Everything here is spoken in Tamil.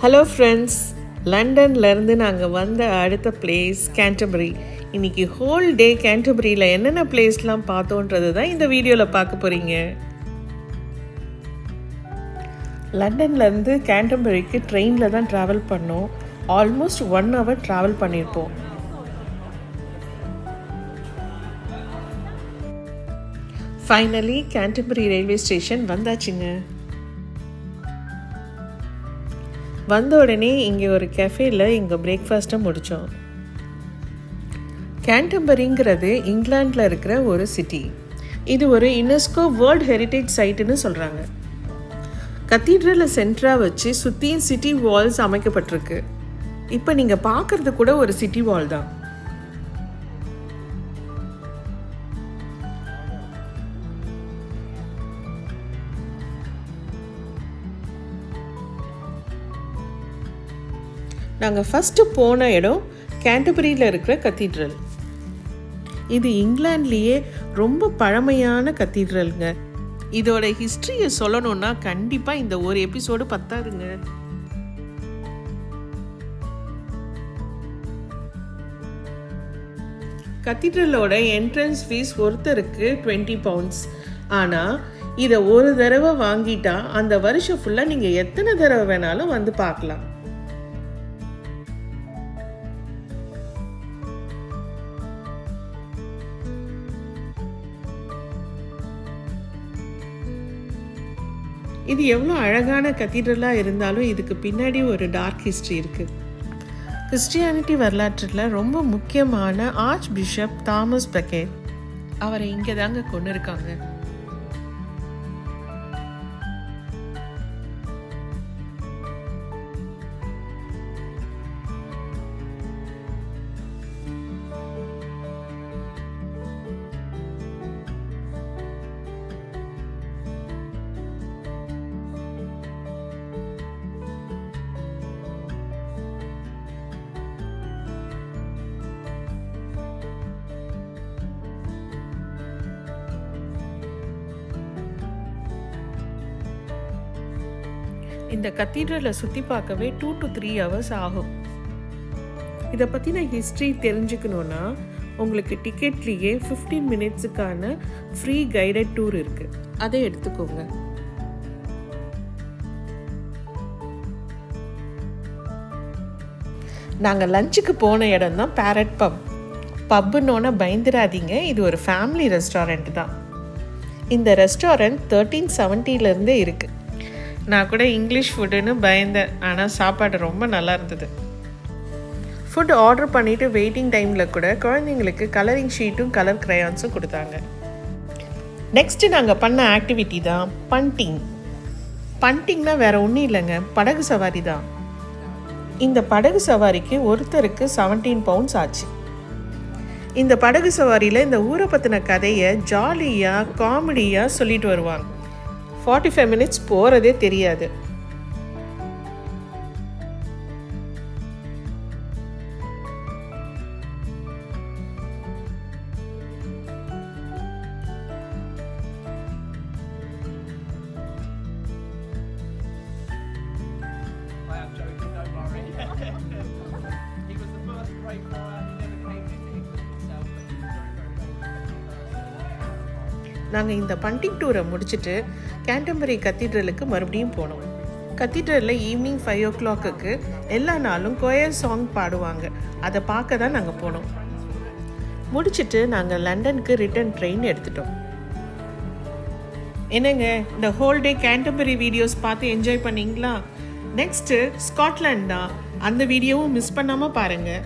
ஹலோ ஃப்ரெண்ட்ஸ், லண்டன்லேருந்து நாங்கள் வந்த அடுத்த பிளேஸ் கேன்டர்பரி. இன்றைக்கி ஹோல் டே கேன்டர்பரியில் என்னென்ன பிளேஸ்லாம் பார்த்தோன்றது தான் இந்த வீடியோவில் பார்க்க போகிறீங்க. லண்டன்லேருந்து கேன்டர்பரிக்கு ட்ரெயினில் தான் ட்ராவல் பண்ணோம். ஆல்மோஸ்ட் 1 hour ட்ராவல் பண்ணியிருப்போம். ஃபைனலி கேன்டர்பரி ரயில்வே ஸ்டேஷன் வந்தாச்சுங்க. வந்த உடனே இங்கே ஒரு கெஃபேல எங்கள் பிரேக்ஃபாஸ்ட்டை முடித்தோம். கேன்டர்பரிங்கிறது இங்கிலாண்டில் இருக்கிற ஒரு சிட்டி. இது ஒரு யுனெஸ்கோ வேர்ல்ட் ஹெரிட்டேஜ் சைட்டுன்னு சொல்கிறாங்க. கத்தீட்ரலை சென்டராக வச்சு சுற்றியும் சிட்டி வால்ஸ் அமைக்கப்பட்டிருக்கு. இப்போ நீங்கள் பார்க்குறது கூட ஒரு சிட்டி வால் தான். நாங்கள் ஃபஸ்ட்டு போன இடம் கேன்டர்பரியில் இருக்கிற கத்தீட்ரல். இது இங்கிலாண்ட்லேயே ரொம்ப பழமையான கத்தீட்ரலுங்க. இதோட ஹிஸ்ட்ரியை சொல்லணும்னா கண்டிப்பாக இந்த ஒரு எபிசோடு பத்தாதுங்க. கத்தீட்ரலோட என்ட்ரன்ஸ் ஃபீஸ் ஒருத்தருக்கு 20 pounds. ஆனால் இதை ஒரு தடவை வாங்கிட்டா அந்த வருஷம் ஃபுல்லாக நீங்கள் எத்தனை தடவை வேணாலும் வந்து பார்க்கலாம். இது எவ்வளோ அழகான கத்தீட்ரலாக இருந்தாலும் இதுக்கு பின்னாடி ஒரு டார்க் ஹிஸ்ட்ரி இருக்குது. கிறிஸ்டியானிட்டி வரலாற்றில் ரொம்ப முக்கியமான ஆர்ச் பிஷப் தாமஸ் பெக்கெட், அவரை இங்கே தாங்க கொண்டு இருக்காங்க. இந்த கத்தீட்ரலை சுற்றி பார்க்கவே 2 to 3 hours ஆகும். இதை பற்றின ஹிஸ்ட்ரி தெரிஞ்சுக்கணுன்னா உங்களுக்கு டிக்கெட்லேயே 15 minutesக்கான ஃப்ரீ கைடட் டூர் இருக்குது. அதை எடுத்துக்கோங்க. நாங்கள் லஞ்சுக்கு போன இடம் தான் பேரட் பப். பப்புன்னோன்னா பயந்துடாதீங்க, இது ஒரு ஃபேமிலி ரெஸ்டாரண்ட் தான். இந்த ரெஸ்டாரண்ட் 1370 இருக்குது. நான் கூட இங்கிலீஷ் ஃபுட்டுன்னு பயந்தேன், ஆனால் சாப்பாடு ரொம்ப நல்லா இருந்தது. ஃபுட் ஆர்டர் பண்ணிவிட்டு வெயிட்டிங் டைமில் கூட குழந்தைங்களுக்கு கலரிங் ஷீட்டும் கலர் க்ரையான்ஸும் கொடுத்தாங்க. நெக்ஸ்ட்டு நாங்கள் பண்ண ஆக்டிவிட்டி தான் பண்டிங். பண்டிங்னா வேறு ஒன்றும் இல்லைங்க, படகு சவாரி தான். இந்த படகு சவாரிக்கு ஒருத்தருக்கு 17 pounds ஆச்சு. இந்த படகு சவாரியில் இந்த ஊரை பற்றின கதையை ஜாலியாக காமெடியாக சொல்லிட்டு வருவாங்க. 45 minutes போகிறதே தெரியாது. நாங்கள் இந்த பண்டிங் டூரை முடிச்சுட்டு கேன்டர்பரி கத்தீட்ரலுக்கு மறுபடியும் போனோம். கத்தீட்ரலில் ஈவினிங் 5 o'clock எல்லா நாளும் கொயர் சாங் பாடுவாங்க. அதை பார்க்க தான் நாங்கள் போனோம். முடிச்சுட்டு நாங்கள் லண்டனுக்கு ரிட்டர்ன் ட்ரெயின் எடுத்துட்டோம். என்னங்க, இந்த ஹோல் டே கேன்டர்பரி வீடியோஸ் பார்த்து என்ஜாய் பண்ணிங்களா? நெக்ஸ்ட்டு ஸ்காட்லாண்ட் தான், அந்த வீடியோவும் மிஸ் பண்ணாமல் பாருங்கள்.